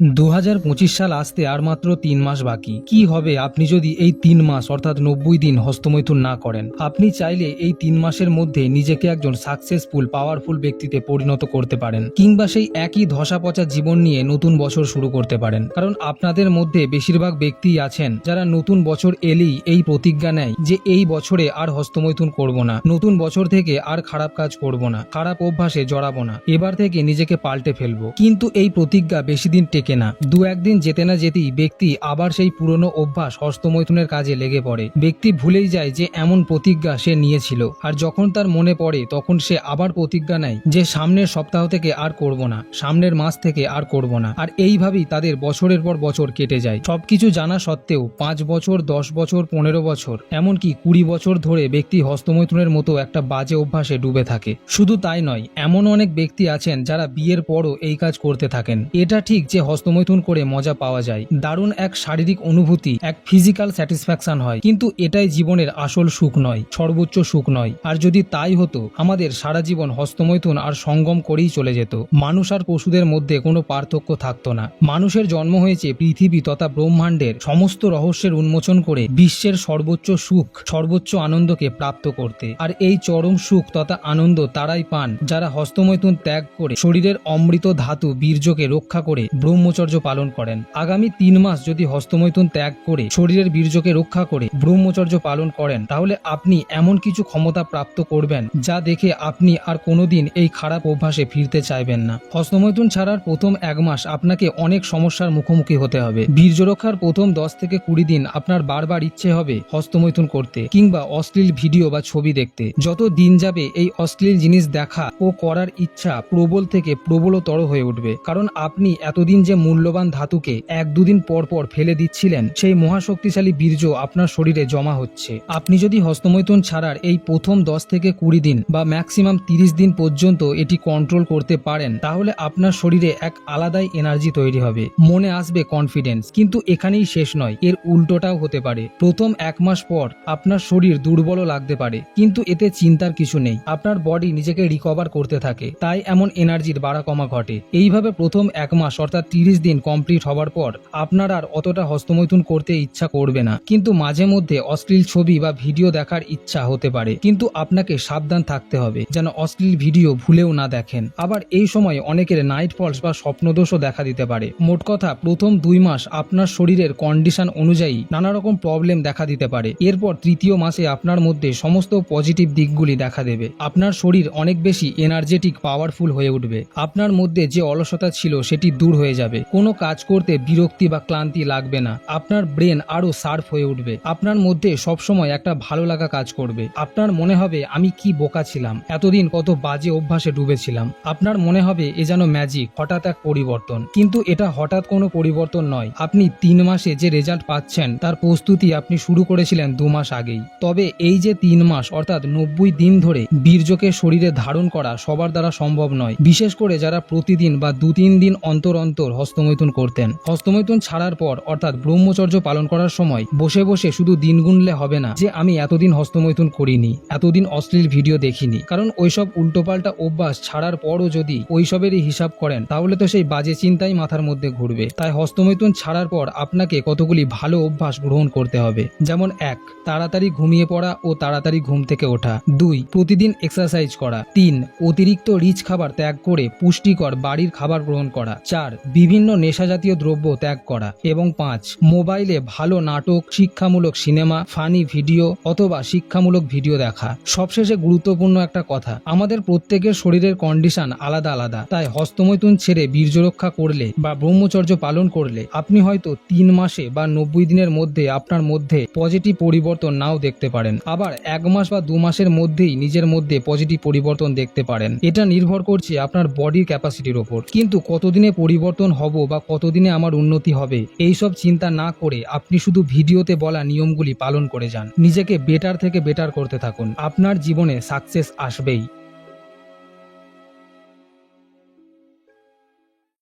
2025 সাল আসতে আর মাত্র 3 মাস বাকি। কি হবে আপনি যদি এই 3 মাস অর্থাৎ 90 দিন হস্তমৈথুন না করেন? আপনি চাইলে এই 3 মাসের মধ্যে নিজেকে একজন সাকসেসফুল পাওয়ারফুল ব্যক্তিতে পরিণত করতে পারেন, কিংবা সেই একই ধসা পচা জীবন নিয়ে নতুন বছর শুরু করতে পারেন। কারণ আপনাদের মধ্যে বেশিরভাগ ব্যক্তি আছেন যারা নতুন বছর এলেই এই প্রতিজ্ঞা নেয় যে এই বছরে আর হস্তমৈথুন করব না, নতুন বছর থেকে আর খারাপ কাজ করব না, খারাপ অভ্যাসে জড়াবো না, এবার থেকে নিজেকে পাল্টে ফেলবো। কিন্তু এই প্রতিজ্ঞা বেশি দিন টেকে না। দু একদিন যেতে না যেতেই ব্যক্তি আবার সেই পুরনো অভ্যাস হস্তমৈথুনের কাজে লেগে পড়ে। ব্যক্তি ভুলেই যায় যে এমন প্রতিজ্ঞা সে নিয়েছিল, আর যখন তার মনে পড়ে তখন সে আবার প্রতিজ্ঞা নেয় যে সামনের সপ্তাহ থেকে আর করব না, সামনের মাস থেকে আর করব না। আর এইভাবেই তাদের বছরের পর বছর কেটে যায়। সবকিছু জানা সত্ত্বেও 5 বছর, 10 বছর, 15 বছর, এমনকি 20 বছর ধরে ব্যক্তি হস্তমৈথুনের মতো একটা বাজে অভ্যাসে ডুবে থাকে। শুধু তাই নয়, এমন অনেক ব্যক্তি আছেন যারা বিয়ের পরও এই কাজ করতে থাকেন। এটা ঠিক যে হস্তমৈথুন করে মজা পাওয়া যায়, দারুণ এক শারীরিক অনুভূতি, এক ফিজিক্যাল স্যাটিসফ্যাকশন হয়, কিন্তু এটাই জীবনের আসল সুখ নয়, সর্বোচ্চ সুখ নয়। আর যদি তাই হতো, আমাদের সারা জীবন হস্তমৈথুন আর সঙ্গম করেই চলে যেত। মানুষ আর পশুদের মধ্যে কোনো পার্থক্য থাকতো না। মানুষের জন্ম হয়েছে পৃথিবী তথা ব্রহ্মাণ্ডের সমস্ত রহস্যের উন্মোচন করে বিশ্বের সর্বোচ্চ সুখ, সর্বোচ্চ আনন্দকে প্রাপ্ত করতে। আর এই চরম সুখ তথা আনন্দ তারাই পান যারা হস্তমৈথুন ত্যাগ করে শরীরের অমৃত ধাতু বীর্যকে রক্ষা করে ব্রহ্মচর্য পালন করেন। আগামী 3 মাস যদি হস্তমৈথুন ত্যাগ করে শরীরের বীর্যকে রক্ষা করে ব্রহ্মচর্য পালন করেন, তাহলে আপনি এমন কিছু ক্ষমতা প্রাপ্ত করবেন যা দেখে আপনি আর কোনোদিন এই খারাপ অভ্যাসে ফিরতে চাইবেন না। হস্তমৈথুন ছাড়ার প্রথম 1 মাস আপনাকে অনেক সমস্যার মুখোমুখি হতে হবে। বীর্য রক্ষার প্রথম 10 থেকে 20 দিন আপনার বারবার ইচ্ছে হবে হস্তমৈথুন করতে, কিংবা অশ্লীল ভিডিও বা ছবি দেখতে। যত দিন যাবে এই অশ্লীল জিনিস দেখা ও করার ইচ্ছা প্রবল থেকে প্রবলতর হয়ে উঠবে। কারণ আপনি এতদিন যে মূল্যবান ধাতুকে 1-2 দিন পর পর ফেলে দিচ্ছিলেন, সেই মহাশক্তিশালী বীর্য আপনার শরীরে জমা হচ্ছে। আপনি যদি হস্তমৈথুন ছাড়ার এই প্রথম 10 থেকে 20 দিন বা ম্যাক্সিমাম 30 দিন পর্যন্ত এটি কন্ট্রোল করতে পারেন, তাহলে আপনার শরীরে এক আলাদাই এনার্জি তৈরি হবে, মনে আসবে কনফিডেন্স। কিন্তু এখানেই শেষ নয়, এর উল্টোটাও হতে পারে। প্রথম 1 মাস পর আপনার শরীর দুর্বলও লাগতে পারে, কিন্তু এতে চিন্তার কিছু নেই, আপনার বডি নিজেকে রিকভার করতে থাকে, তাই এমন এনার্জির বাড়া কমা ঘটে। এইভাবে প্রথম 1 মাস অর্থাৎ 30 দিন কমপ্লিট হবার পর আপনার আর অতটা হস্তমৈথুন করতে ইচ্ছা করবে না, কিন্তু মাঝে মধ্যে অশ্লীল ছবি বা ভিডিও দেখার ইচ্ছা হতে পারে। কিন্তু আপনাকে সাবধান থাকতে হবে যেন অশ্লীল ভিডিও ভুলেও না দেখেন। আবার এই সময় অনেকের নাইট ফলস বা স্বপ্নদোষও দেখা দিতে পারে। মোট কথা, প্রথম 2 মাস আপনার শরীরের কন্ডিশন অনুযায়ী নানা রকম প্রবলেম দেখা দিতে পারে। এরপর তৃতীয় মাসে আপনার মধ্যে সমস্ত পজিটিভ দিকগুলি দেখা দেবে। আপনার শরীর অনেক বেশি এনার্জেটিক, পাওয়ারফুল হয়ে উঠবে। আপনার মধ্যে যে অলসতা ছিল সেটি দূর হয়ে যাবে। কোনো কাজ করতে বিরক্তি বা ক্লান্তি লাগবে না। আপনার ব্রেন আরো শার্প হয়ে উঠবে। আপনার মধ্যে সবসময় একটা ভালো লাগা কাজ করবে। আপনার মনে হবে আমি কি বোকা ছিলাম, এতদিন কত বাজে অভ্যাসে ডুবেছিলাম। আপনার মনে হবে এ যেন ম্যাজিক, হঠাৎ এক পরিবর্তন। কিন্তু এটা হঠাৎ কোনো পরিবর্তন নয়। আপনি 3 মাসে যে রেজাল্ট পাচ্ছেন তার প্রস্তুতি আপনি শুরু করেছিলেন 2 মাস আগেই। তবে এই যে 3 মাস অর্থাৎ 90 দিন ধরে বীর্যকে শরীরে ধারণ করা সবার দ্বারা সম্ভব নয়, বিশেষ করে যারা প্রতিদিন বা 2-3 দিন অন্তর অন্তর হস্তমৈথুন করতেন। হস্তমৈথুন ছাড়ার পর অর্থাৎ ব্রহ্মচর্য পালন করার সময় বসে বসে শুধু দিন গুনলে হবে না যে আমি এতদিন হস্তমৈথুন করিনি, এতদিন অশ্লীল ভিডিও দেখিনি। কারণ ওইসব উল্টোপাল্টা অভ্যাস ছাড়ার পরও যদি ওইসবেরই হিসাব করেন, তাহলে তো সেই বাজে চিন্তাই মাথার মধ্যে ঘুরবে। তাই হস্তমৈথুন ছাড়ার পর আপনাকে কতগুলি ভালো অভ্যাস গ্রহণ করতে হবে। যেমন 1. তাড়াতাড়ি ঘুমিয়ে পড়া ও তাড়াতাড়ি ঘুম থেকে ওঠা। 2. প্রতিদিন এক্সারসাইজ করা। 3. অতিরিক্ত রিচ খাবার ত্যাগ করে পুষ্টিকর বাড়ির খাবার গ্রহণ করা। 4. বিভিন্ন নেশাজাতীয় দ্রব্য ত্যাগ করা। এবং 5. মোবাইলে ভালো নাটক, শিক্ষামূলক সিনেমা, ফানি ভিডিও অথবা শিক্ষামূলক ভিডিও দেখা। সবশেষে গুরুত্বপূর্ণ একটা কথা, আমাদের প্রত্যেকের শরীরের কন্ডিশন আলাদা আলাদা। তাই হস্তমৈথুন ছেড়ে বীর্য রক্ষা করলে বা ব্রহ্মচর্য পালন করলে আপনি হয়তো 3 মাসে বা 90 দিনের মধ্যে আপনার মধ্যে পজিটিভ পরিবর্তন নাও দেখতে পারেন। আবার 1 মাস বা 2 মাসের মধ্যেই নিজের মধ্যে পজিটিভ পরিবর্তন দেখতে পারেন। এটা নির্ভর করছে আপনার বডির ক্যাপাসিটির ওপর। কিন্তু কতদিনে পরিবর্তন হব বা কতদিনে আমার উন্নতি হবে, এইসব চিন্তা না করে আপনি শুধু ভিডিওতে বলা নিয়মগুলি পালন করে যান। নিজেকে বেটার থেকে বেটার করতে থাকুন। আপনার জীবনে সাকসেস আসবেই।